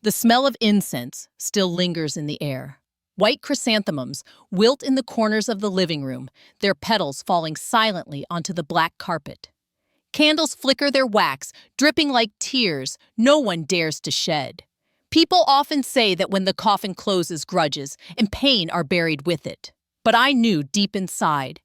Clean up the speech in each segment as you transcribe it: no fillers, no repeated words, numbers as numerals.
The smell of incense still lingers in the air. White chrysanthemums wilt in the corners of the living room, their petals falling silently onto the black carpet. Candles flicker their wax, dripping like tears no one dares to shed. People often say that when the coffin closes, grudges and pain are buried with it. But I knew deep inside,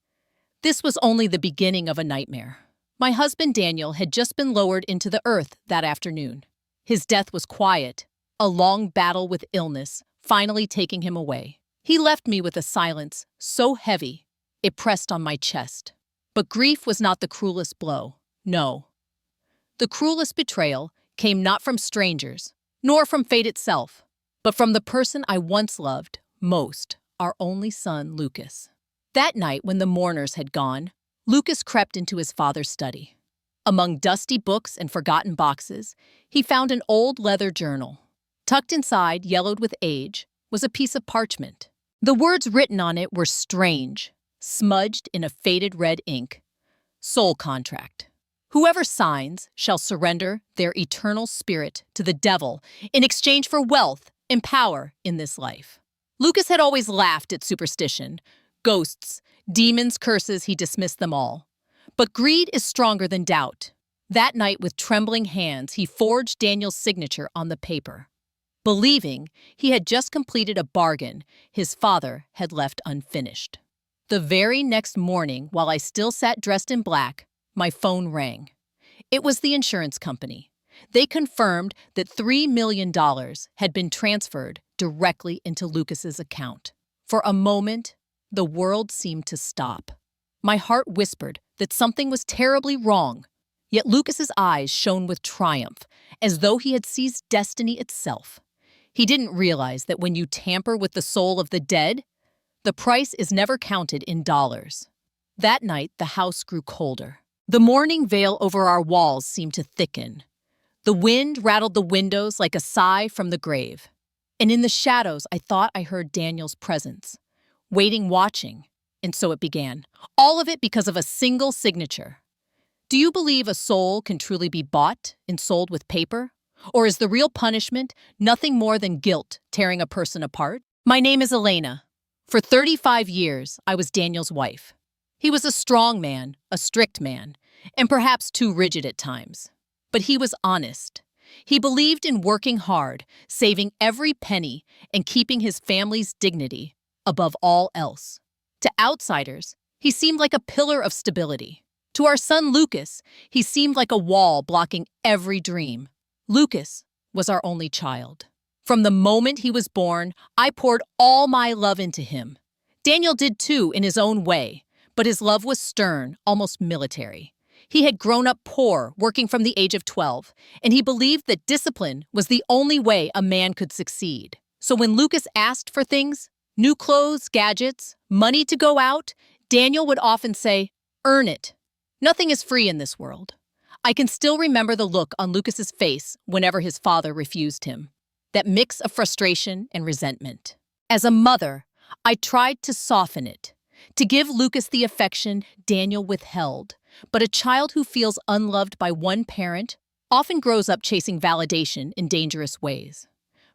this was only the beginning of a nightmare. My husband Daniel had just been lowered into the earth that afternoon. His death was quiet, a long battle with illness finally taking him away. He left me with a silence so heavy, it pressed on my chest. But grief was not the cruelest blow. No. The cruelest betrayal came not from strangers, nor from fate itself, but from the person I once loved most, our only son, Lucas. That night, when the mourners had gone, Lucas crept into his father's study. Among dusty books and forgotten boxes, he found an old leather journal. Tucked inside, yellowed with age, was a piece of parchment. The words written on it were strange, smudged in a faded red ink. Soul contract. Whoever signs shall surrender their eternal spirit to the devil in exchange for wealth and power in this life. Lucas had always laughed at superstition. Ghosts, demons, curses, he dismissed them all. But greed is stronger than doubt. That night, with trembling hands, he forged Daniel's signature on the paper. Believing he had just completed a bargain his father had left unfinished. The very next morning, while I still sat dressed in black, my phone rang. It was the insurance company. They confirmed that $3 million had been transferred directly into Lucas's account. For a moment, the world seemed to stop. My heart whispered that something was terribly wrong, yet Lucas's eyes shone with triumph, as though he had seized destiny itself. He didn't realize that when you tamper with the soul of the dead, the price is never counted in dollars. That night, the house grew colder. The mourning veil over our walls seemed to thicken. The wind rattled the windows like a sigh from the grave. And in the shadows, I thought I heard Daniel's presence, waiting, watching. And so it began. All of it because of a single signature. Do you believe a soul can truly be bought and sold with paper? Or is the real punishment nothing more than guilt tearing a person apart? My name is Elena. For 35 years, I was Daniel's wife. He was a strong man, a strict man, and perhaps too rigid at times. But he was honest. He believed in working hard, saving every penny, and keeping his family's dignity above all else. To outsiders, he seemed like a pillar of stability. To our son Lucas, he seemed like a wall blocking every dream. Lucas was our only child. From the moment he was born, I poured all my love into him. Daniel did too, in his own way, but his love was stern, almost military. He had grown up poor, working from the age of 12, and he believed that discipline was the only way a man could succeed. So when Lucas asked for things, new clothes, gadgets, money to go out, Daniel would often say, "Earn it." Nothing is free in this world. I can still remember the look on Lucas's face whenever his father refused him. That mix of frustration and resentment. As a mother, I tried to soften it, to give Lucas the affection Daniel withheld. But a child who feels unloved by one parent often grows up chasing validation in dangerous ways.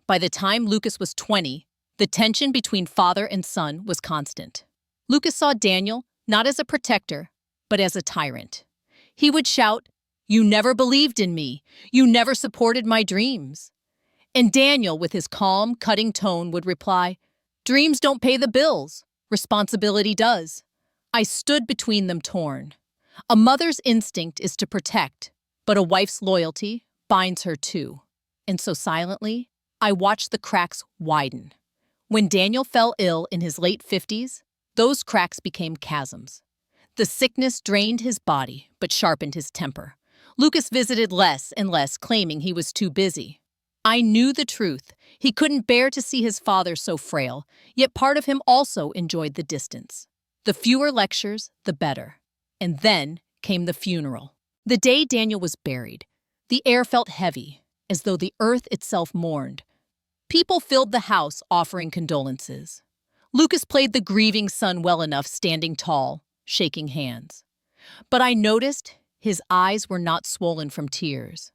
By the time Lucas was 20, the tension between father and son was constant. Lucas saw Daniel not as a protector, but as a tyrant. He would shout, "You never believed in me. You never supported my dreams." And Daniel, with his calm, cutting tone, would reply, "Dreams don't pay the bills. Responsibility does." I stood between them torn. A mother's instinct is to protect, but a wife's loyalty binds her too. And so silently, I watched the cracks widen. When Daniel fell ill in his late 50s, those cracks became chasms. The sickness drained his body, but sharpened his temper. Lucas visited less and less, claiming he was too busy. I knew the truth. He couldn't bear to see his father so frail, yet part of him also enjoyed the distance. The fewer lectures, the better. And then came the funeral. The day Daniel was buried, the air felt heavy, as though the earth itself mourned. People filled the house offering condolences. Lucas played the grieving son well enough, standing tall, shaking hands. But I noticed his eyes were not swollen from tears.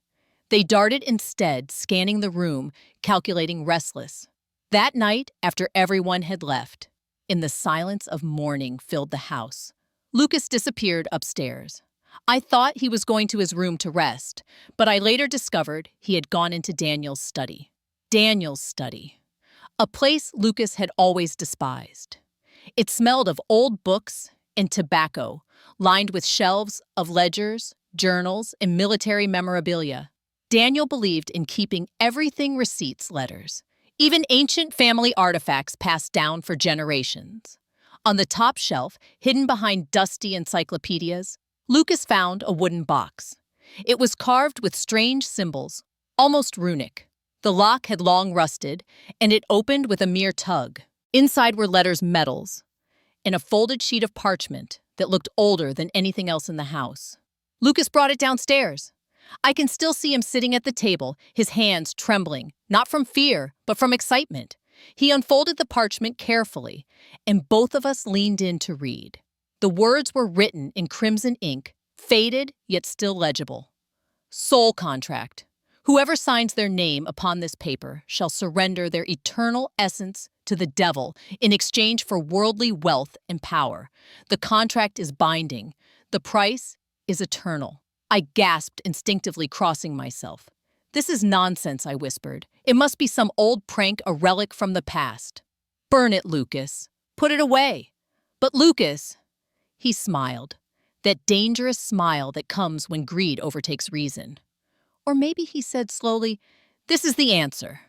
They darted instead, scanning the room, calculating restless. That night, after everyone had left, in the silence of morning filled the house, Lucas disappeared upstairs. I thought he was going to his room to rest, but I later discovered he had gone into Daniel's study. Daniel's study. A place Lucas had always despised. It smelled of old books and tobacco, lined with shelves of ledgers, journals, and military memorabilia. Daniel believed in keeping everything receipts, letters, even ancient family artifacts passed down for generations. On the top shelf, hidden behind dusty encyclopedias, Lucas found a wooden box. It was carved with strange symbols, almost runic. The lock had long rusted, and it opened with a mere tug. Inside were letters, medals, and a folded sheet of parchment that looked older than anything else in the house. Lucas brought it downstairs. I can still see him sitting at the table, his hands trembling, not from fear, but from excitement. He unfolded the parchment carefully, and both of us leaned in to read. The words were written in crimson ink, faded yet still legible. Soul contract. Whoever signs their name upon this paper shall surrender their eternal essence to the devil in exchange for worldly wealth and power. The contract is binding. The price is eternal. I gasped, instinctively crossing myself. This is nonsense, I whispered. It must be some old prank, a relic from the past. Burn it, Lucas. Put it away. But Lucas, he smiled, that dangerous smile that comes when greed overtakes reason. Or maybe he said slowly, this is the answer.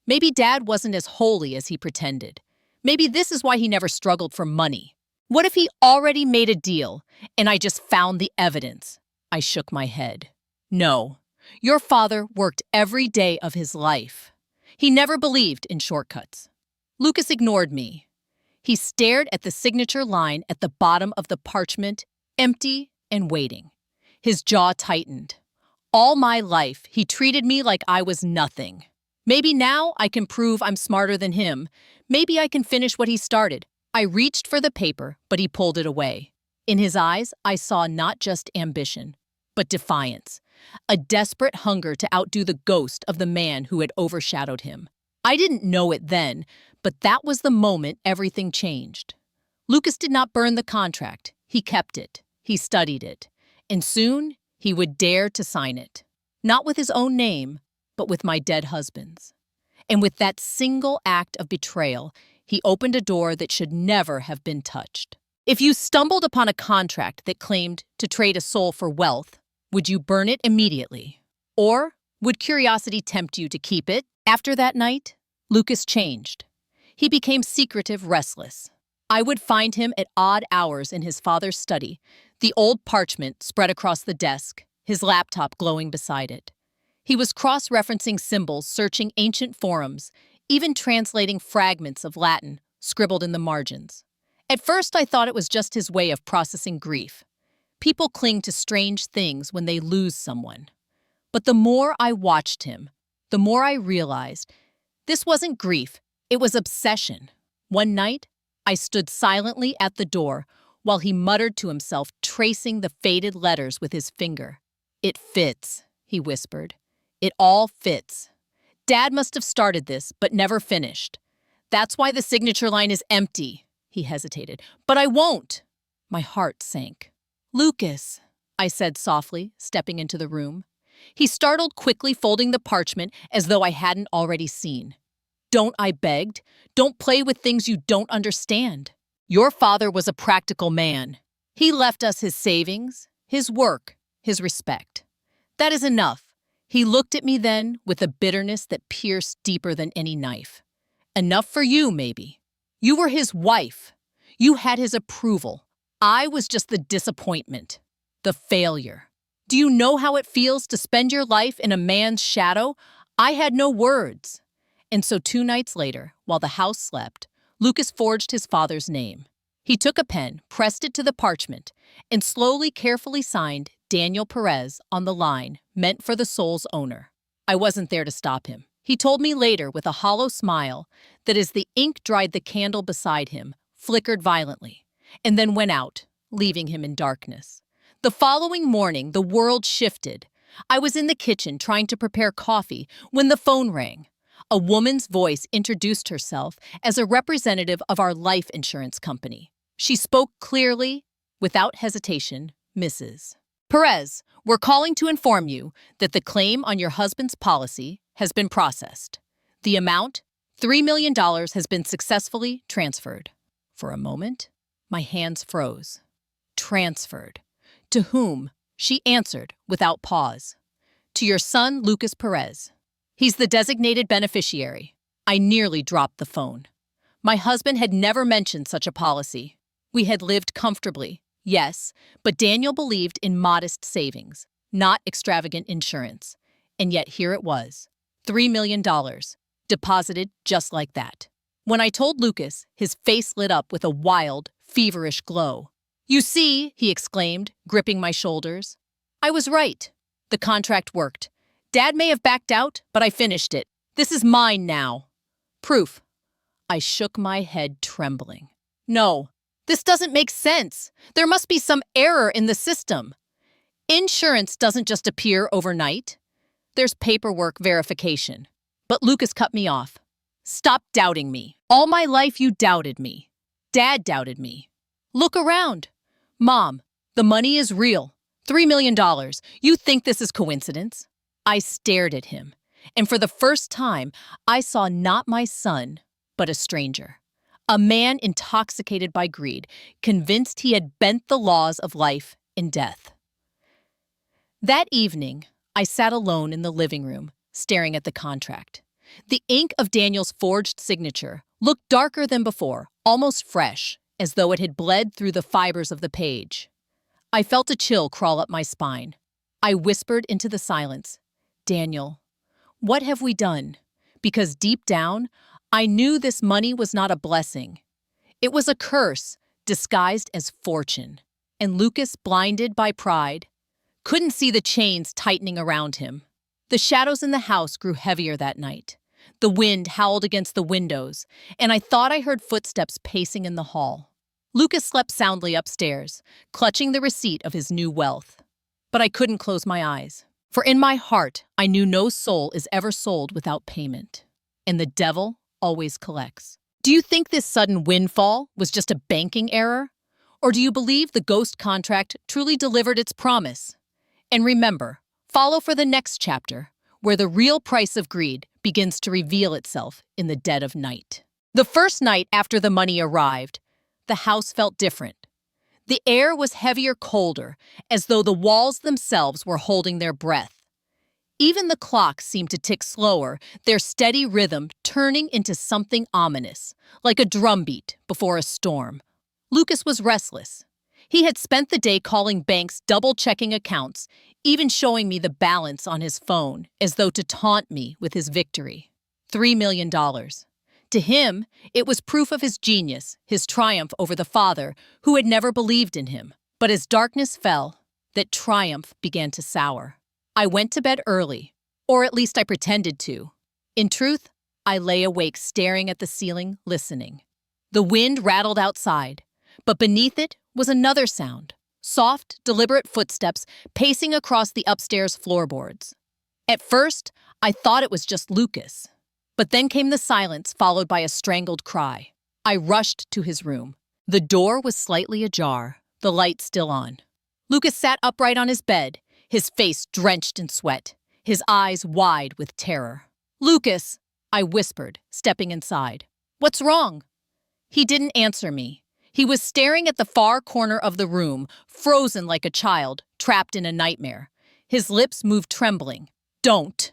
Maybe Dad wasn't as holy as he pretended. Maybe this is why he never struggled for money. What if he already made a deal and I just found the evidence? I shook my head. No, your father worked every day of his life. He never believed in shortcuts. Lucas ignored me. He stared at the signature line at the bottom of the parchment, empty and waiting. His jaw tightened. All my life, he treated me like I was nothing. Maybe now I can prove I'm smarter than him. Maybe I can finish what he started. I reached for the paper, but he pulled it away. In his eyes, I saw not just ambition, but defiance, a desperate hunger to outdo the ghost of the man who had overshadowed him. I didn't know it then, but that was the moment everything changed. Lucas did not burn the contract. He kept it. He studied it. And soon, he would dare to sign it. Not with his own name, but with my dead husband's. And with that single act of betrayal, he opened a door that should never have been touched. If you stumbled upon a contract that claimed to trade a soul for wealth, would you burn it immediately? Or would curiosity tempt you to keep it? After that night, Lucas changed. He became secretive, restless. I would find him at odd hours in his father's study, the old parchment spread across the desk, his laptop glowing beside it. He was cross-referencing symbols, searching ancient forums, even translating fragments of Latin scribbled in the margins. At first, I thought it was just his way of processing grief. People cling to strange things when they lose someone. But the more I watched him, the more I realized this wasn't grief, it was obsession. One night, I stood silently at the door while he muttered to himself, tracing the faded letters with his finger. It fits, he whispered. It all fits. Dad must have started this, but never finished. That's why the signature line is empty, he hesitated. But I won't. My heart sank. Lucas, I said softly, stepping into the room. He startled, quickly folding the parchment as though I hadn't already seen. Don't, I begged. Don't play with things you don't understand. Your father was a practical man. He left us his savings, his work, his respect. That is enough. He looked at me then with a bitterness that pierced deeper than any knife. Enough for you, maybe. You were his wife. You had his approval. I was just the disappointment, the failure. Do you know how it feels to spend your life in a man's shadow? I had no words. And so 2 nights later, while the house slept, Lucas forged his father's name. He took a pen, pressed it to the parchment, and slowly, carefully signed Daniel Perez on the line meant for the soul's owner. I wasn't there to stop him. He told me later with a hollow smile that as the ink dried, the candle beside him flickered violently and then went out, leaving him in darkness. The following morning, the world shifted. I was in the kitchen trying to prepare coffee when the phone rang. A woman's voice introduced herself as a representative of our life insurance company. She spoke clearly, without hesitation, Mrs. Perez, we're calling to inform you that the claim on your husband's policy has been processed. The amount, $3 million, has been successfully transferred. For a moment, my hands froze. Transferred. To whom? She answered without pause. To your son, Lucas Perez. He's the designated beneficiary. I nearly dropped the phone. My husband had never mentioned such a policy. We had lived comfortably, yes, but Daniel believed in modest savings, not extravagant insurance. And yet here it was, $3 million, deposited just like that. When I told Lucas, his face lit up with a wild, feverish glow. You see, he exclaimed, gripping my shoulders. I was right. The contract worked. Dad may have backed out, but I finished it. This is mine now. Proof. I shook my head, trembling. No, this doesn't make sense. There must be some error in the system. Insurance doesn't just appear overnight. There's paperwork verification. But Lucas cut me off. Stop doubting me. All my life you doubted me. Dad doubted me. Look around. Mom, the money is real. $3 million. You think this is coincidence? I stared at him, and for the first time, I saw not my son, but a stranger. A man intoxicated by greed, convinced he had bent the laws of life and death. That evening, I sat alone in the living room, staring at the contract. The ink of Daniel's forged signature looked darker than before, almost fresh, as though it had bled through the fibers of the page. I felt a chill crawl up my spine. I whispered into the silence, Daniel, what have we done? Because deep down, I knew this money was not a blessing. It was a curse, disguised as fortune. And Lucas, blinded by pride, couldn't see the chains tightening around him. The shadows in the house grew heavier that night. The wind howled against the windows, and I thought I heard footsteps pacing in the hall. Lucas slept soundly upstairs, clutching the receipt of his new wealth. But I couldn't close my eyes. For in my heart, I knew no soul is ever sold without payment. And the devil always collects. Do you think this sudden windfall was just a banking error? Or do you believe the ghost contract truly delivered its promise? And remember, follow for the next chapter, where the real price of greed begins to reveal itself in the dead of night. The first night after the money arrived, the house felt different. The air was heavier, colder, as though the walls themselves were holding their breath. Even the clocks seemed to tick slower, their steady rhythm turning into something ominous, like a drumbeat before a storm. Lucas was restless. He had spent the day calling banks, double-checking accounts, even showing me the balance on his phone, as though to taunt me with his victory. $3 million. To him, it was proof of his genius, his triumph over the father who had never believed in him. But as darkness fell, that triumph began to sour. I went to bed early, or at least I pretended to. In truth, I lay awake staring at the ceiling, listening. The wind rattled outside, but beneath it was another sound, soft, deliberate footsteps pacing across the upstairs floorboards. At first, I thought it was just Lucas. But then came the silence, followed by a strangled cry. I rushed to his room. The door was slightly ajar, the light still on. Lucas sat upright on his bed, his face drenched in sweat, his eyes wide with terror. "Lucas," I whispered, stepping inside. "What's wrong?" He didn't answer me. He was staring at the far corner of the room, frozen like a child, trapped in a nightmare. His lips moved trembling. Don't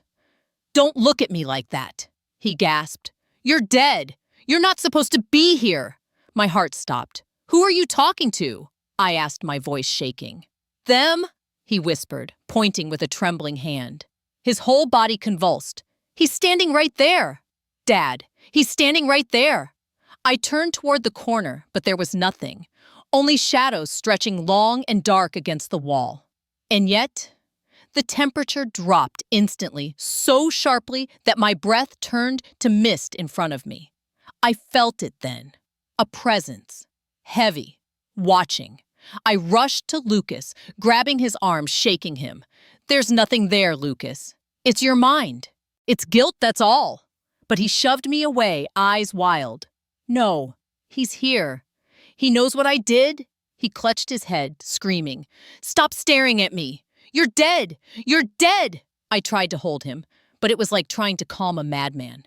look at me like that," he gasped. "You're dead. You're not supposed to be here." My heart stopped. "Who are you talking to?" I asked, my voice shaking. "Them," he whispered, pointing with a trembling hand. His whole body convulsed. "He's standing right there. Dad, he's standing right there." I turned toward the corner, but there was nothing, only shadows stretching long and dark against the wall. And yet, the temperature dropped instantly, so sharply that my breath turned to mist in front of me. I felt it then, a presence, heavy, watching. I rushed to Lucas, grabbing his arm, shaking him. There's nothing there, Lucas. It's your mind. It's guilt, that's all. But he shoved me away, eyes wild. No, he's here. He knows what I did. He clutched his head, screaming, "Stop staring at me! You're dead! You're dead!" I tried to hold him, but it was like trying to calm a madman.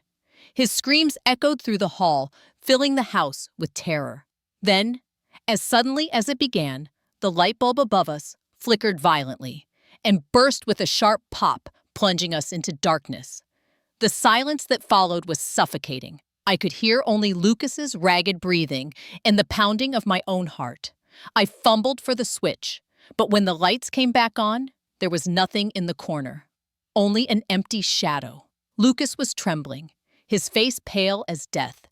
His screams echoed through the hall, filling the house with terror. Then, as suddenly as it began, the light bulb above us flickered violently and burst with a sharp pop, plunging us into darkness. The silence that followed was suffocating. I could hear only Lucas's ragged breathing and the pounding of my own heart. I fumbled for the switch, but when the lights came back on, there was nothing in the corner. Only an empty shadow. Lucas was trembling, his face pale as death.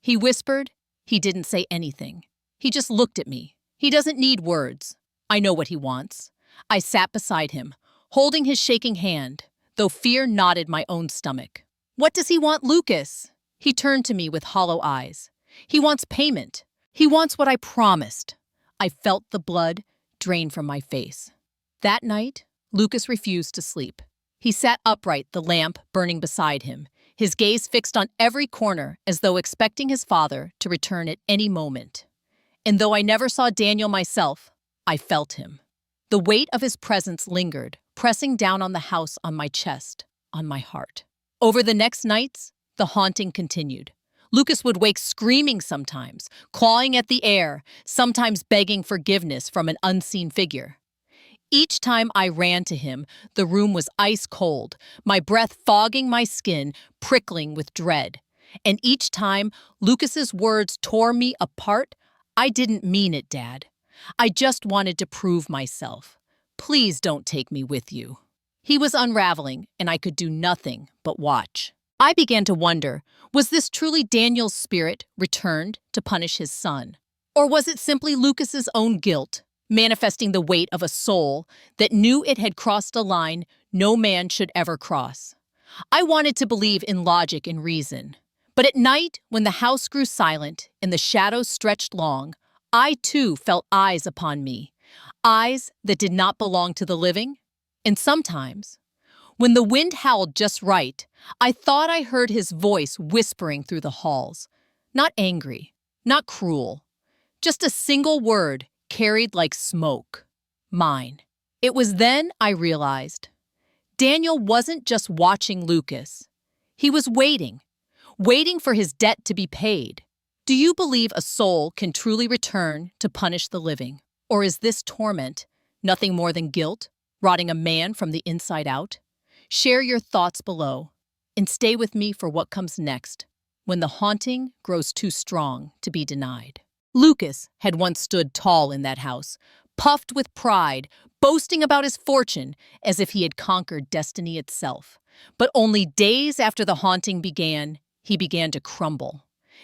He whispered. He didn't say anything. He just looked at me. He doesn't need words. I know what he wants. I sat beside him, holding his shaking hand, though fear knotted my own stomach. What does he want, Lucas? He turned to me with hollow eyes. He wants payment. He wants what I promised. I felt the blood drain from my face. That night, Lucas refused to sleep. He sat upright, the lamp burning beside him, his gaze fixed on every corner as though expecting his father to return at any moment. And though I never saw Daniel myself, I felt him. The weight of his presence lingered, pressing down on the house, on my chest, on my heart. Over the next nights, the haunting continued. Lucas would wake screaming sometimes, clawing at the air, sometimes begging forgiveness from an unseen figure. Each time I ran to him, the room was ice cold, my breath fogging my skin, prickling with dread. And each time Lucas's words tore me apart, I didn't mean it, Dad. I just wanted to prove myself. Please don't take me with you. He was unraveling, and I could do nothing but watch. I began to wonder, was this truly Daniel's spirit returned to punish his son? Or was it simply Lucas's own guilt, manifesting the weight of a soul that knew it had crossed a line no man should ever cross? I wanted to believe in logic and reason. But at night, when the house grew silent and the shadows stretched long, I too felt eyes upon me, eyes that did not belong to the living. And sometimes, when the wind howled just right, I thought I heard his voice whispering through the halls. Not angry, not cruel, just a single word carried like smoke. Mine. It was then I realized Daniel wasn't just watching Lucas. He was waiting for his debt to be paid. Do you believe a soul can truly return to punish the living? Or is this torment nothing more than guilt, rotting a man from the inside out? Share your thoughts below, and stay with me for what comes next, when the haunting grows too strong to be denied. Lucas had once stood tall in that house, puffed with pride, boasting about his fortune as if he had conquered destiny itself. But only days after the haunting began, he began to crumble.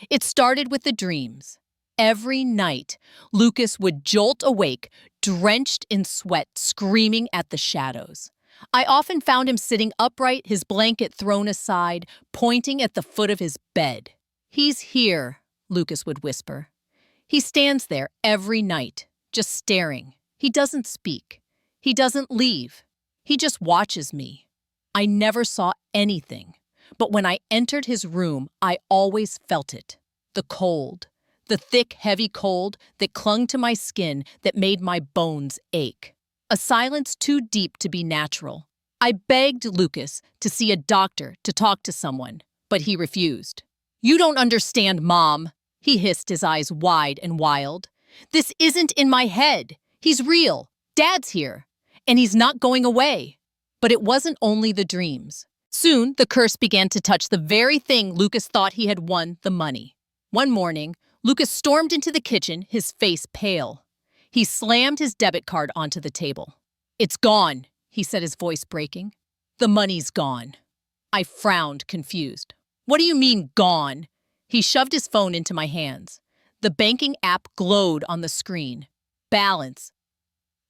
It started with the dreams. Every night, Lucas would jolt awake, drenched in sweat, screaming at the shadows. I often found him sitting upright, his blanket thrown aside, pointing at the foot of his bed. "He's here," Lucas would whisper. He stands there every night, just staring. He doesn't speak. He doesn't leave. He just watches me. I never saw anything, but when I entered his room, I always felt it. The cold, the thick, heavy cold that clung to my skin, that made my bones ache. A silence too deep to be natural. I begged Lucas to see a doctor, to talk to someone, but he refused. "You don't understand, Mom," he hissed, his eyes wide and wild. "This isn't in my head. He's real. Dad's here, and he's not going away." But it wasn't only the dreams. Soon, the curse began to touch the very thing Lucas thought he had won, the money. One morning, Lucas stormed into the kitchen, his face pale. He slammed his debit card onto the table. "It's gone," he said, his voice breaking. "The money's gone." I frowned, confused. "What do you mean, gone?" He shoved his phone into my hands. The banking app glowed on the screen. "Balance."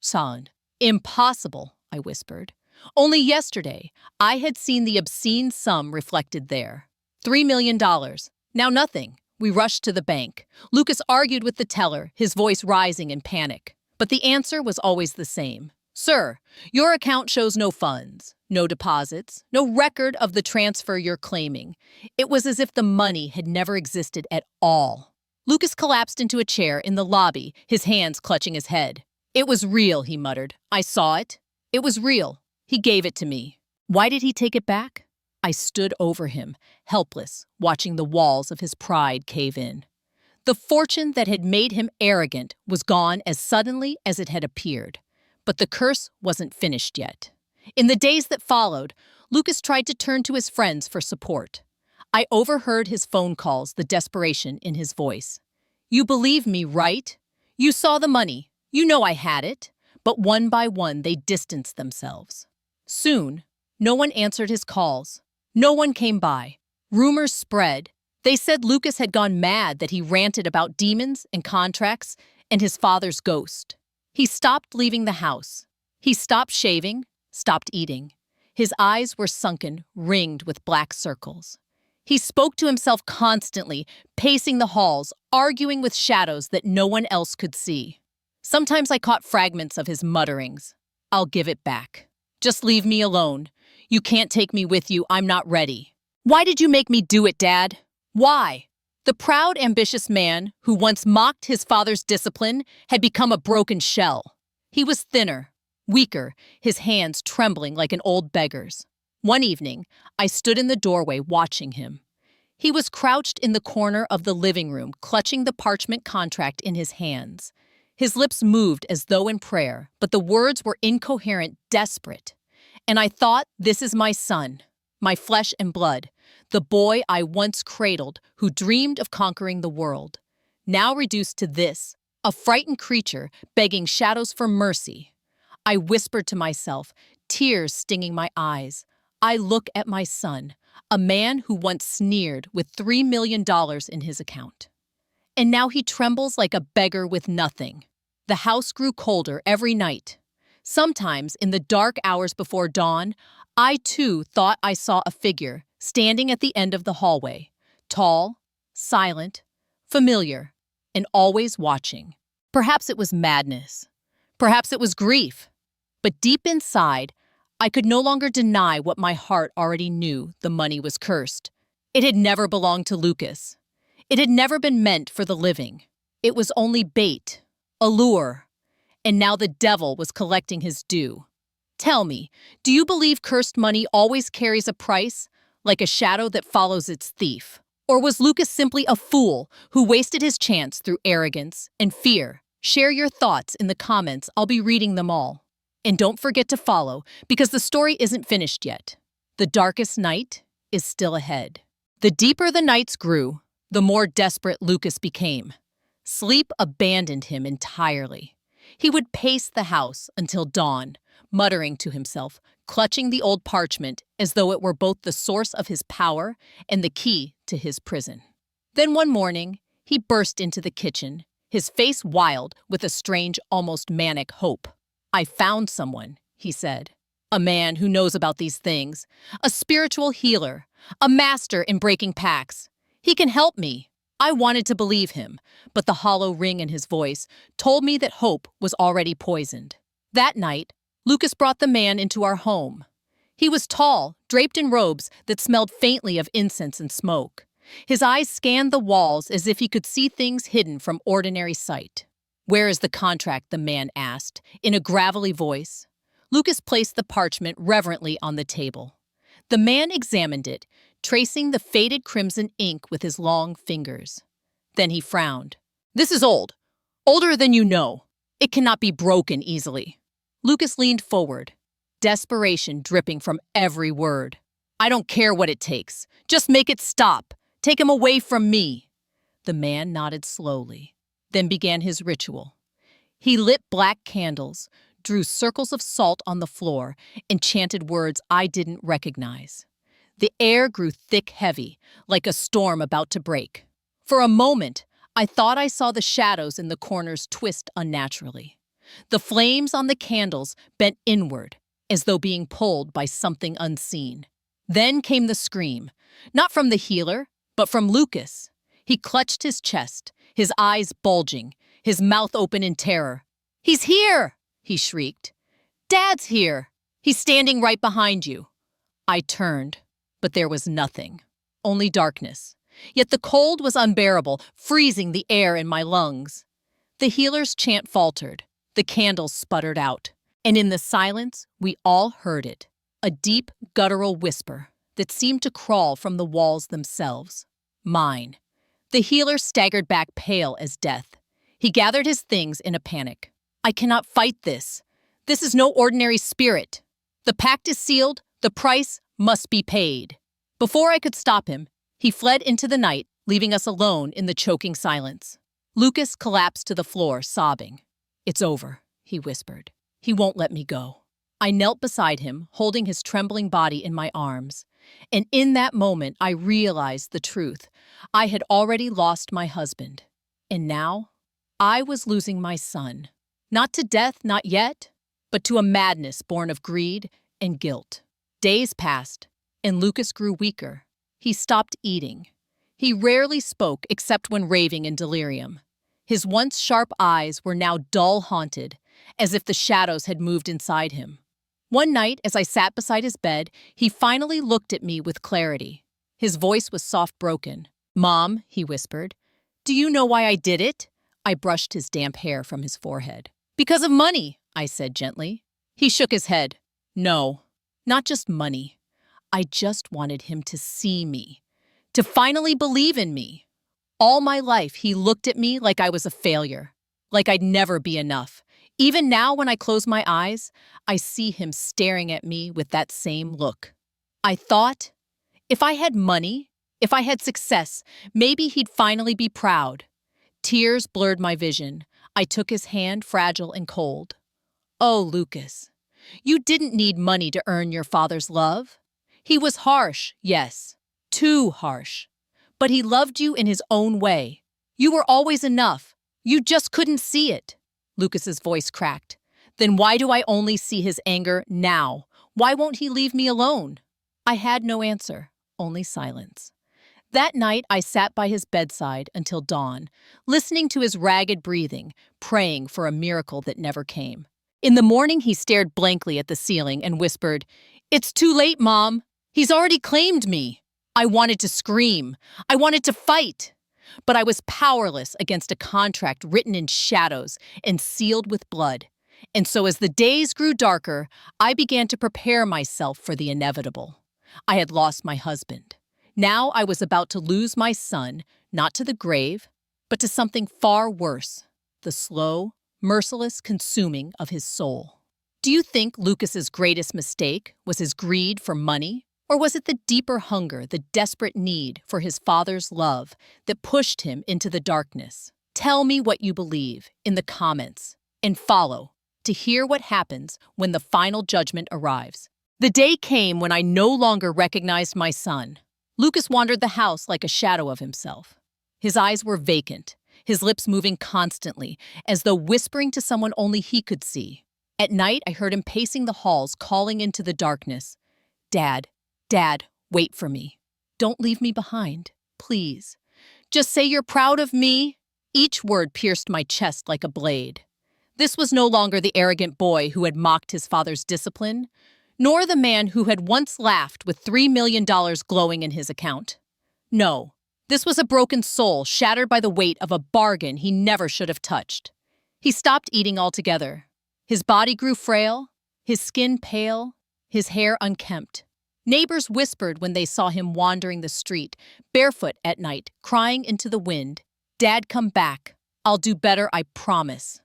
"Son." "Impossible," I whispered. Only yesterday, I had seen the obscene sum reflected there. $3 million. Now nothing. We rushed to the bank. Lucas argued with the teller, his voice rising in panic. But the answer was always the same. Sir, your account shows no funds, no deposits, no record of the transfer you're claiming. It was as if the money had never existed at all. Lucas collapsed into a chair in the lobby, his hands clutching his head. It was real, he muttered. I saw it. It was real. He gave it to me. Why did he take it back? I stood over him, helpless, watching the walls of his pride cave in. The fortune that had made him arrogant was gone as suddenly as it had appeared. But the curse wasn't finished yet. In the days that followed, Lucas tried to turn to his friends for support. I overheard his phone calls, the desperation in his voice. You believe me, right? You saw the money. You know I had it. But one by one, they distanced themselves. Soon, no one answered his calls. No one came by. Rumors spread. They said Lucas had gone mad, that he ranted about demons and contracts and his father's ghost. He stopped leaving the house. He stopped shaving, stopped eating. His eyes were sunken, ringed with black circles. He spoke to himself constantly, pacing the halls, arguing with shadows that no one else could see. Sometimes I caught fragments of his mutterings. I'll give it back. Just leave me alone. You can't take me with you. I'm not ready. Why did you make me do it, Dad? Why? The proud, ambitious man who once mocked his father's discipline had become a broken shell. He was thinner, weaker, his hands trembling like an old beggar's. One evening, I stood in the doorway watching him. He was crouched in the corner of the living room, clutching the parchment contract in his hands. His lips moved as though in prayer, but the words were incoherent, desperate. And I thought, this is my son, my flesh and blood, the boy I once cradled who dreamed of conquering the world. Now reduced to this, a frightened creature begging shadows for mercy. I whispered to myself, tears stinging my eyes. I look at my son, a man who once sneered with $3 million in his account. And now he trembles like a beggar with nothing. The house grew colder every night. Sometimes, in the dark hours before dawn, I too thought I saw a figure standing at the end of the hallway, tall, silent, familiar, and always watching. Perhaps it was madness. Perhaps it was grief. But deep inside, I could no longer deny what my heart already knew: the money was cursed. It had never belonged to Lucas. It had never been meant for the living. It was only bait, a lure, and now the devil was collecting his due. Tell me, do you believe cursed money always carries a price, like a shadow that follows its thief? Or was Lucas simply a fool who wasted his chance through arrogance and fear? Share your thoughts in the comments. I'll be reading them all. And don't forget to follow, because the story isn't finished yet. The darkest night is still ahead. The deeper the nights grew, the more desperate Lucas became. Sleep abandoned him entirely. He would pace the house until dawn, muttering to himself, clutching the old parchment as though it were both the source of his power and the key to his prison. Then one morning, he burst into the kitchen, his face wild with a strange, almost manic hope. I found someone, he said. A man who knows about these things, a spiritual healer, a master in breaking pacts. He can help me. I wanted to believe him, but the hollow ring in his voice told me that hope was already poisoned. That night, Lucas brought the man into our home. He was tall, draped in robes that smelled faintly of incense and smoke. His eyes scanned the walls as if he could see things hidden from ordinary sight. "Where is the contract?" the man asked, in a gravelly voice. Lucas placed the parchment reverently on the table. The man examined it, tracing the faded crimson ink with his long fingers. Then he frowned. "This is old. Older than you know. It cannot be broken easily." Lucas leaned forward, desperation dripping from every word. "I don't care what it takes. Just make it stop. Take him away from me." The man nodded slowly, then began his ritual. He lit black candles, drew circles of salt on the floor, and chanted words I didn't recognize. The air grew thick, heavy, like a storm about to break. For a moment, I thought I saw the shadows in the corners twist unnaturally. The flames on the candles bent inward, as though being pulled by something unseen. Then came the scream, not from the healer, but from Lucas. He clutched his chest, his eyes bulging, his mouth open in terror. "He's here!" he shrieked. Dad's here! He's standing right behind you. I turned, but there was nothing. Only darkness. Yet the cold was unbearable, freezing the air in my lungs. The healer's chant faltered. The candles sputtered out. And in the silence, we all heard it. A deep, guttural whisper that seemed to crawl from the walls themselves. Mine. The healer staggered back pale as death. He gathered his things in a panic. I cannot fight this. This is no ordinary spirit. The pact is sealed. The price must be paid. Before I could stop him, he fled into the night, leaving us alone in the choking silence. Lucas collapsed to the floor, sobbing. "It's over," he whispered. "He won't let me go." I knelt beside him, holding his trembling body in my arms. And in that moment, I realized the truth. I had already lost my husband. And now, I was losing my son. Not to death, not yet, but to a madness born of greed and guilt. Days passed, and Lucas grew weaker. He stopped eating. He rarely spoke except when raving in delirium. His once sharp eyes were now dull-haunted, as if the shadows had moved inside him. One night, as I sat beside his bed, he finally looked at me with clarity. His voice was soft-broken. "Mom," he whispered, "do you know why I did it?" I brushed his damp hair from his forehead. "Because of money," I said gently. He shook his head. "No, not just money. I just wanted him to see me, to finally believe in me. All my life, he looked at me like I was a failure, like I'd never be enough. Even now, when I close my eyes, I see him staring at me with that same look. I thought, if I had money, if I had success, maybe he'd finally be proud. Tears blurred my vision. I took his hand, fragile and cold. "Oh, Lucas, you didn't need money to earn your father's love. He was harsh, yes, too harsh. But he loved you in his own way. You were always enough. You just couldn't see it." Lucas's voice cracked. "Then why do I only see his anger now? Why won't he leave me alone?" I had no answer, only silence. That night, I sat by his bedside until dawn, listening to his ragged breathing, praying for a miracle that never came. In the morning, he stared blankly at the ceiling and whispered, "It's too late, Mom. He's already claimed me." I wanted to scream. I wanted to fight. But I was powerless against a contract written in shadows and sealed with blood. And so as the days grew darker, I began to prepare myself for the inevitable. I had lost my husband. Now I was about to lose my son, not to the grave, but to something far worse, the slow, merciless consuming of his soul. Do you think Lucas's greatest mistake was his greed for money? Or was it the deeper hunger, the desperate need for his father's love that pushed him into the darkness? Tell me what you believe in the comments, and follow to hear what happens when the final judgment arrives. The day came when I no longer recognized my son. Lucas wandered the house like a shadow of himself. His eyes were vacant, his lips moving constantly, as though whispering to someone only he could see. At night, I heard him pacing the halls, calling into the darkness. "Dad, Dad, wait for me. Don't leave me behind, please. Just say you're proud of me." Each word pierced my chest like a blade. This was no longer the arrogant boy who had mocked his father's discipline, nor the man who had once laughed with $3 million glowing in his account. No, this was a broken soul shattered by the weight of a bargain he never should have touched. He stopped eating altogether. His body grew frail, his skin pale, his hair unkempt. Neighbors whispered when they saw him wandering the street, barefoot at night, crying into the wind, "Dad, come back. I'll do better, I promise."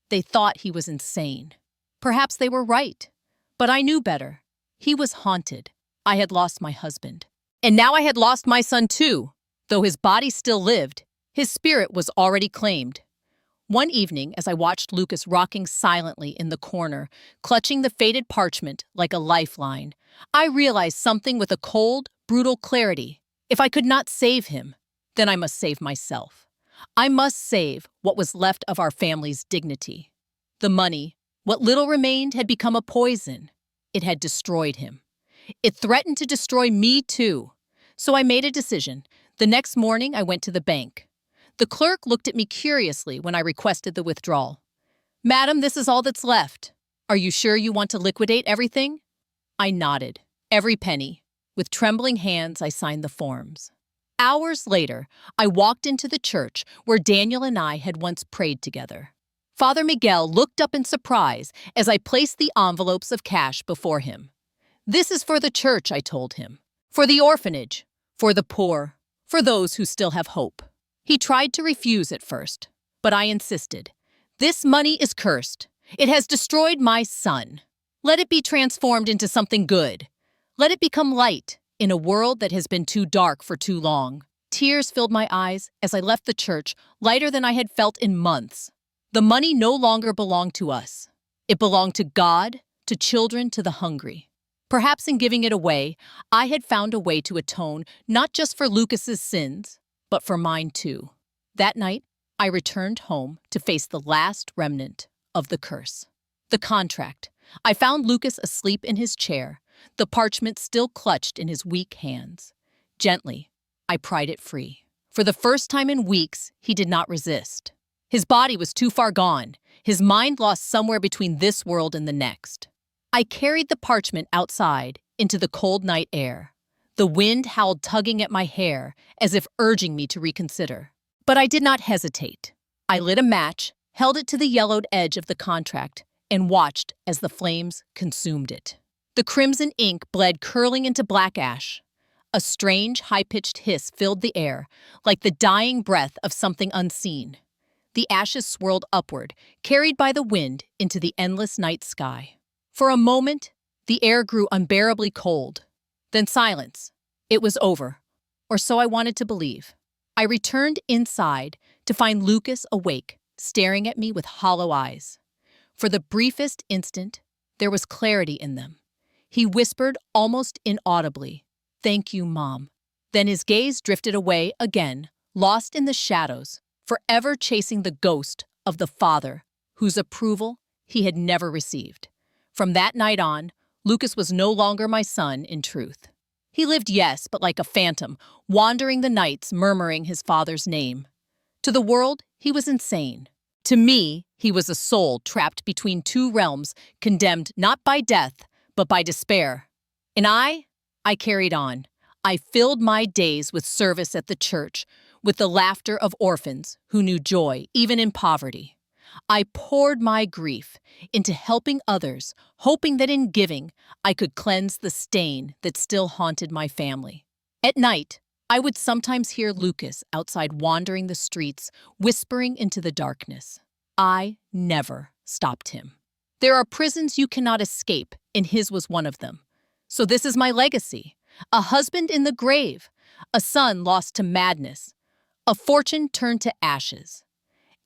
They thought he was insane. Perhaps they were right. But I knew better. He was haunted. I had lost my husband. And now I had lost my son too. Though his body still lived, his spirit was already claimed. One evening, as I watched Lucas rocking silently in the corner, clutching the faded parchment like a lifeline, I realized something with a cold, brutal clarity. If I could not save him, then I must save myself. I must save what was left of our family's dignity. The money, what little remained, had become a poison. It had destroyed him. It threatened to destroy me too. So I made a decision. The next morning, I went to the bank. The clerk looked at me curiously when I requested the withdrawal. "Madam, this is all that's left. Are you sure you want to liquidate everything? I nodded, every penny. With trembling hands, I signed the forms. Hours later, I walked into the church where Daniel and I had once prayed together. Father Miguel looked up in surprise as I placed the envelopes of cash before him. This is for the church, I told him. For the orphanage. For the poor. For those who still have hope. He tried to refuse at first, but I insisted. This money is cursed. It has destroyed my son. Let it be transformed into something good. Let it become light in a world that has been too dark for too long. Tears filled my eyes as I left the church, lighter than I had felt in months. The money no longer belonged to us. It belonged to God, to children, to the hungry. Perhaps in giving it away, I had found a way to atone not just for Lucas's sins, but for mine too. That night, I returned home to face the last remnant of the curse. The contract. I found Lucas asleep in his chair, the parchment still clutched in his weak hands. Gently, I pried it free. For the first time in weeks, he did not resist. His body was too far gone, his mind lost somewhere between this world and the next. I carried the parchment outside into the cold night air. The wind howled, tugging at my hair as if urging me to reconsider. But I did not hesitate. I lit a match, held it to the yellowed edge of the contract, and watched as the flames consumed it. The crimson ink bled, curling into black ash. A strange, high-pitched hiss filled the air, like the dying breath of something unseen. The ashes swirled upward, carried by the wind into the endless night sky. For a moment, the air grew unbearably cold. Then silence. It was over, or so I wanted to believe. I returned inside to find Lucas awake, staring at me with hollow eyes. For the briefest instant, there was clarity in them. He whispered almost inaudibly, "Thank you, Mom." Then his gaze drifted away again, lost in the shadows, forever chasing the ghost of the father whose approval he had never received. From that night on, Lucas was no longer my son in truth. He lived, yes, but like a phantom, wandering the nights, murmuring his father's name. To the world, he was insane. To me, he was a soul trapped between two realms, condemned not by death, but by despair. And I carried on. I filled my days with service at the church, with the laughter of orphans who knew joy even in poverty. I poured my grief into helping others, hoping that in giving, I could cleanse the stain that still haunted my family. At night, I would sometimes hear Lucas outside wandering the streets, whispering into the darkness. I never stopped him. There are prisons you cannot escape, and his was one of them. So this is my legacy. A husband in the grave, a son lost to madness, a fortune turned to ashes,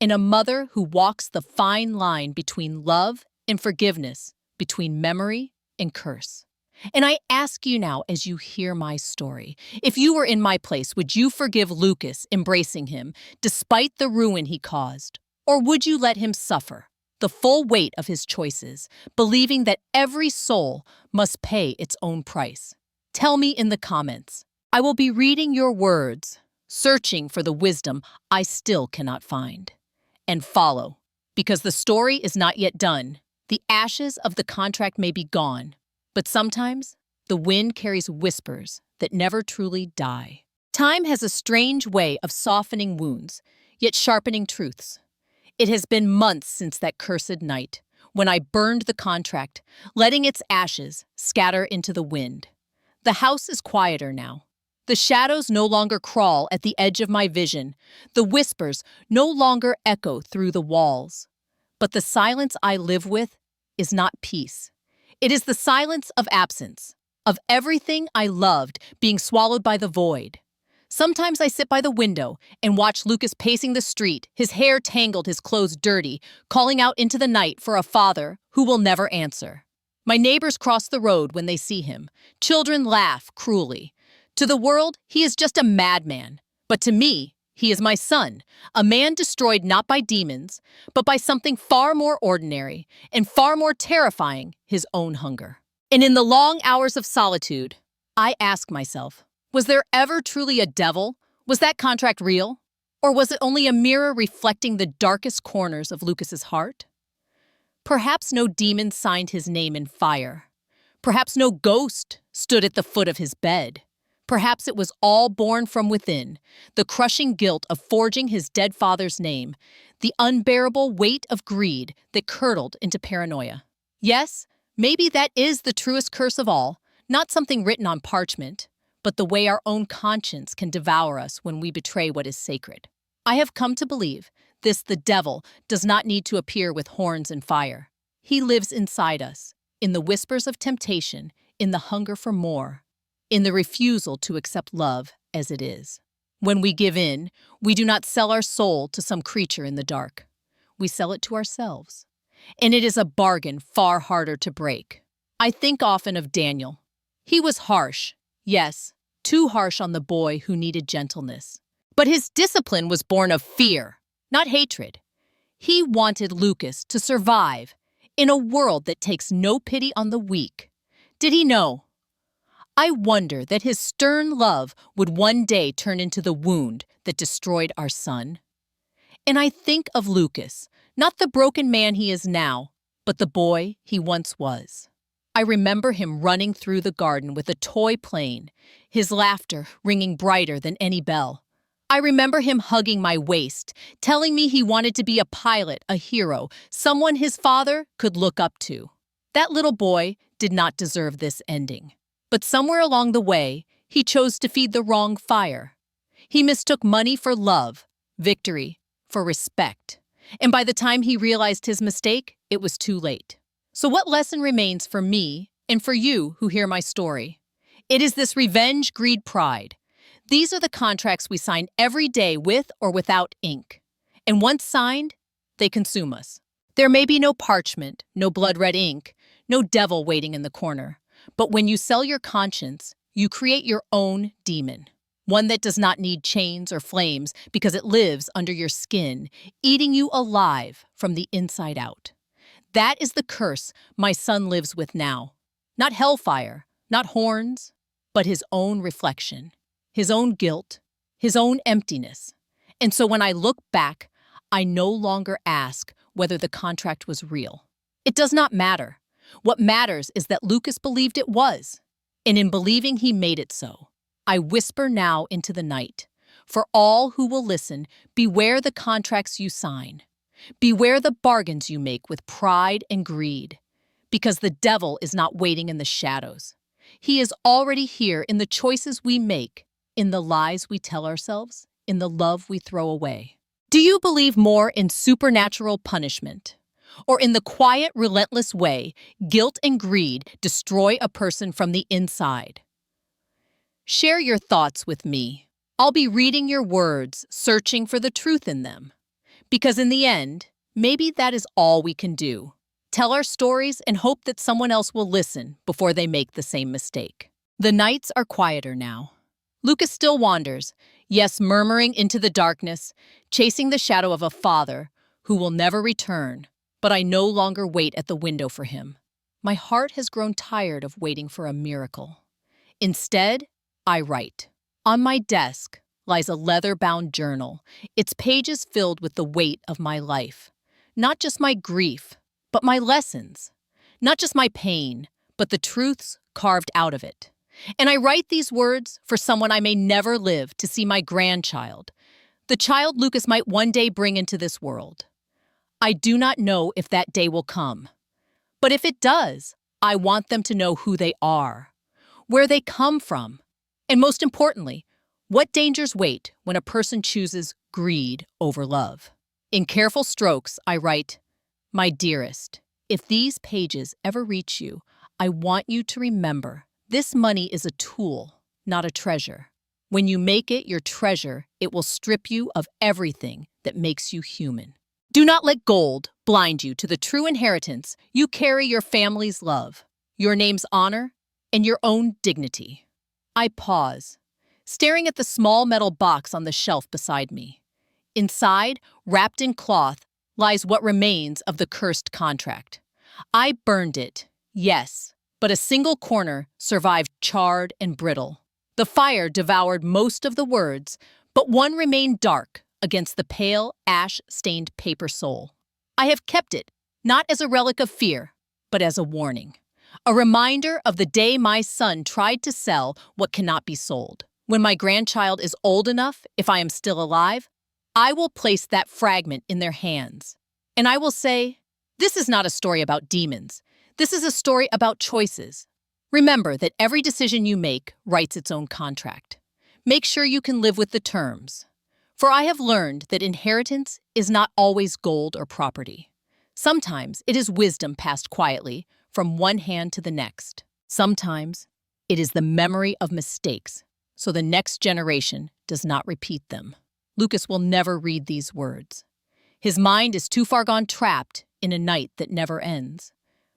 and a mother who walks the fine line between love and forgiveness, between memory and curse. And I ask you now, as you hear my story, if you were in my place, would you forgive Lucas, embracing him, despite the ruin he caused? Or would you let him suffer the full weight of his choices, believing that every soul must pay its own price? Tell me in the comments. I will be reading your words, searching for the wisdom I still cannot find. And follow, because the story is not yet done. The ashes of the contract may be gone, but sometimes the wind carries whispers that never truly die. Time has a strange way of softening wounds, yet sharpening truths. It has been months since that cursed night, when I burned the contract, letting its ashes scatter into the wind. The house is quieter now. The shadows no longer crawl at the edge of my vision. The whispers no longer echo through the walls. But the silence I live with is not peace. It is the silence of absence, of everything I loved being swallowed by the void. Sometimes I sit by the window and watch Lucas pacing the street, his hair tangled, his clothes dirty, calling out into the night for a father who will never answer. My neighbors cross the road when they see him. Children laugh cruelly. To the world, he is just a madman. But to me, he is my son, a man destroyed not by demons, but by something far more ordinary and far more terrifying, his own hunger. And in the long hours of solitude, I ask myself, was there ever truly a devil? Was that contract real? Or was it only a mirror reflecting the darkest corners of Lucas's heart? Perhaps no demon signed his name in fire. Perhaps no ghost stood at the foot of his bed. Perhaps it was all born from within, the crushing guilt of forging his dead father's name, the unbearable weight of greed that curdled into paranoia. Yes, maybe that is the truest curse of all, not something written on parchment, but the way our own conscience can devour us when we betray what is sacred. I have come to believe the devil does not need to appear with horns and fire. He lives inside us, in the whispers of temptation, in the hunger for more, in the refusal to accept love as it is. When we give in, we do not sell our soul to some creature in the dark. We sell it to ourselves. And it is a bargain far harder to break. I think often of Daniel. He was harsh, yes, too harsh on the boy who needed gentleness. But his discipline was born of fear, not hatred. He wanted Lucas to survive in a world that takes no pity on the weak. Did he know? I wonder that his stern love would one day turn into the wound that destroyed our son. And I think of Lucas, not the broken man he is now, but the boy he once was. I remember him running through the garden with a toy plane, his laughter ringing brighter than any bell. I remember him hugging my waist, telling me he wanted to be a pilot, a hero, someone his father could look up to. That little boy did not deserve this ending. But somewhere along the way, he chose to feed the wrong fire. He mistook money for love, victory for respect. And by the time he realized his mistake, it was too late. So what lesson remains for me and for you who hear my story? It is this revenge, greed, pride. These are the contracts we sign every day with or without ink. And once signed, they consume us. There may be no parchment, no blood-red ink, no devil waiting in the corner. But when you sell your conscience, you create your own demon. One that does not need chains or flames because it lives under your skin, eating you alive from the inside out. That is the curse my son lives with now. Not hellfire, not horns, but his own reflection. His own guilt, his own emptiness. And so when I look back, I no longer ask whether the contract was real. It does not matter. What matters is that Lucas believed it was, and in believing he made it so. I whisper now into the night. For all who will listen, beware the contracts you sign. Beware the bargains you make with pride and greed. Because the devil is not waiting in the shadows. He is already here in the choices we make, in the lies we tell ourselves, in the love we throw away. Do you believe more in supernatural punishment? Or in the quiet, relentless way guilt and greed destroy a person from the inside? Share your thoughts with me. I'll be reading your words, searching for the truth in them. Because in the end, maybe that is all we can do. Tell our stories and hope that someone else will listen before they make the same mistake. The nights are quieter now. Lucas still wanders, yes, murmuring into the darkness, chasing the shadow of a father who will never return, but I no longer wait at the window for him. My heart has grown tired of waiting for a miracle. Instead, I write. On my desk lies a leather-bound journal, its pages filled with the weight of my life. Not just my grief, but my lessons. Not just my pain, but the truths carved out of it. And I write these words for someone I may never live to see my grandchild, the child Lucas might one day bring into this world. I do not know if that day will come. But if it does, I want them to know who they are, where they come from, and most importantly, what dangers wait when a person chooses greed over love. In careful strokes, I write, "My dearest, if these pages ever reach you, I want you to remember this money is a tool, not a treasure. When you make it your treasure, it will strip you of everything that makes you human. Do not let gold blind you to the true inheritance you carry, your family's love, your name's honor, and your own dignity." I pause, staring at the small metal box on the shelf beside me. Inside, wrapped in cloth, lies what remains of the cursed contract. I burned it, yes, but a single corner survived charred and brittle. The fire devoured most of the words, but one remained dark against the pale, ash-stained paper sole. I have kept it, not as a relic of fear, but as a warning. A reminder of the day my son tried to sell what cannot be sold. When my grandchild is old enough, if I am still alive, I will place that fragment in their hands. And I will say, this is not a story about demons. This is a story about choices. Remember that every decision you make writes its own contract. Make sure you can live with the terms. For I have learned that inheritance is not always gold or property. Sometimes it is wisdom passed quietly from one hand to the next. Sometimes it is the memory of mistakes, so the next generation does not repeat them. Lucas will never read these words. His mind is too far gone trapped in a night that never ends.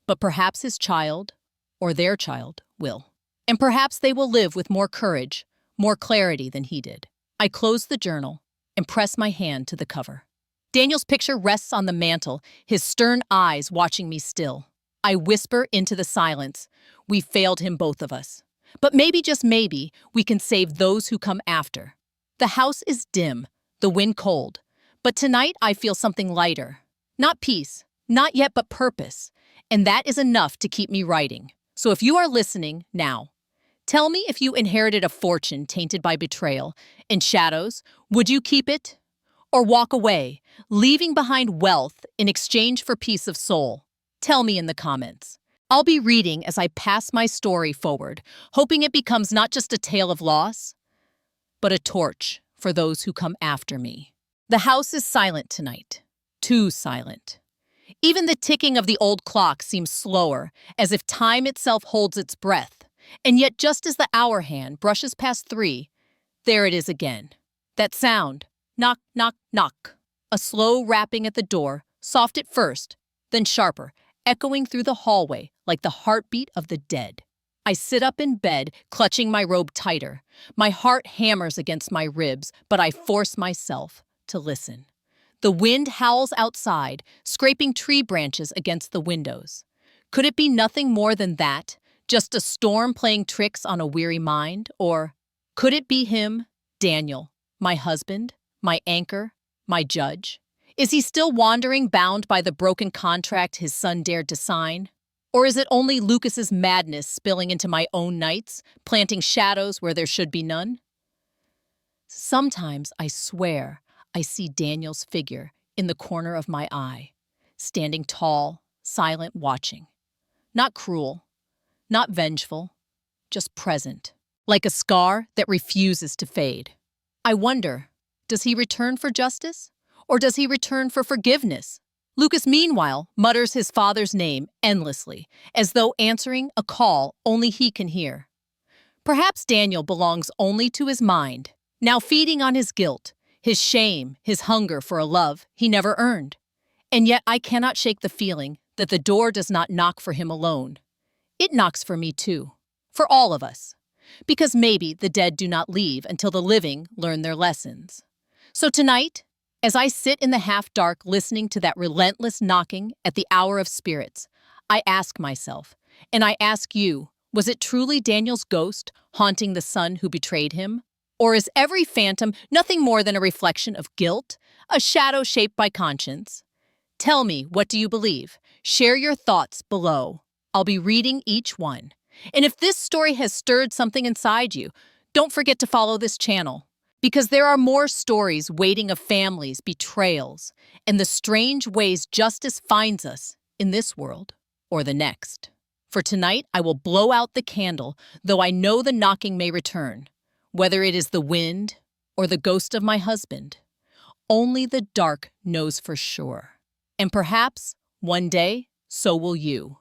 But perhaps his child, or their child, will. And perhaps they will live with more courage, more clarity than he did. I close the journal and press my hand to the cover. Daniel's picture rests on the mantel, his stern eyes watching me still. I whisper into the silence, we failed him, both of us. But maybe, just maybe, we can save those who come after. The house is dim, the wind cold, but tonight I feel something lighter. Not peace, not yet, but purpose. And that is enough to keep me writing. So if you are listening now, tell me, if you inherited a fortune tainted by betrayal and shadows, would you keep it? Or walk away, leaving behind wealth in exchange for peace of soul? Tell me in the comments. I'll be reading as I pass my story forward, hoping it becomes not just a tale of loss, but a torch for those who come after me. The house is silent tonight. Too silent. Even the ticking of the old clock seems slower, as if time itself holds its breath. And yet, just as the hour hand brushes past 3, there it is again. That sound. Knock, knock, knock. A slow rapping at the door, soft at first, then sharper, echoing through the hallway like the heartbeat of the dead. I sit up in bed, clutching my robe tighter. My heart hammers against my ribs, but I force myself to listen. The wind howls outside, scraping tree branches against the windows. Could it be nothing more than that? Just a storm playing tricks on a weary mind? Or could it be him, Daniel, my husband, my anchor, my judge? Is he still wandering, bound by the broken contract his son dared to sign? Or is it only Lucas's madness spilling into my own nights, planting shadows where there should be none? Sometimes I swear I see Daniel's figure in the corner of my eye, standing tall, silent, watching. Not cruel, not vengeful, just present, like a scar that refuses to fade. I wonder, does he return for justice? Or does he return for forgiveness? Lucas, meanwhile, mutters his father's name endlessly, as though answering a call only he can hear. Perhaps Daniel belongs only to his mind, now feeding on his guilt, his shame, his hunger for a love he never earned. And yet I cannot shake the feeling that the door does not knock for him alone. It knocks for me too, for all of us. Because maybe the dead do not leave until the living learn their lessons. So tonight, as I sit in the half-dark listening to that relentless knocking at the hour of spirits, I ask myself, and I ask you, was it truly Daniel's ghost haunting the son who betrayed him? Or is every phantom nothing more than a reflection of guilt, a shadow shaped by conscience? Tell me, what do you believe? Share your thoughts below. I'll be reading each one. And if this story has stirred something inside you, don't forget to follow this channel. Because there are more stories waiting of families, betrayals, and the strange ways justice finds us in this world or the next. For tonight, I will blow out the candle, though I know the knocking may return. Whether it is the wind or the ghost of my husband, only the dark knows for sure. And perhaps, one day, so will you.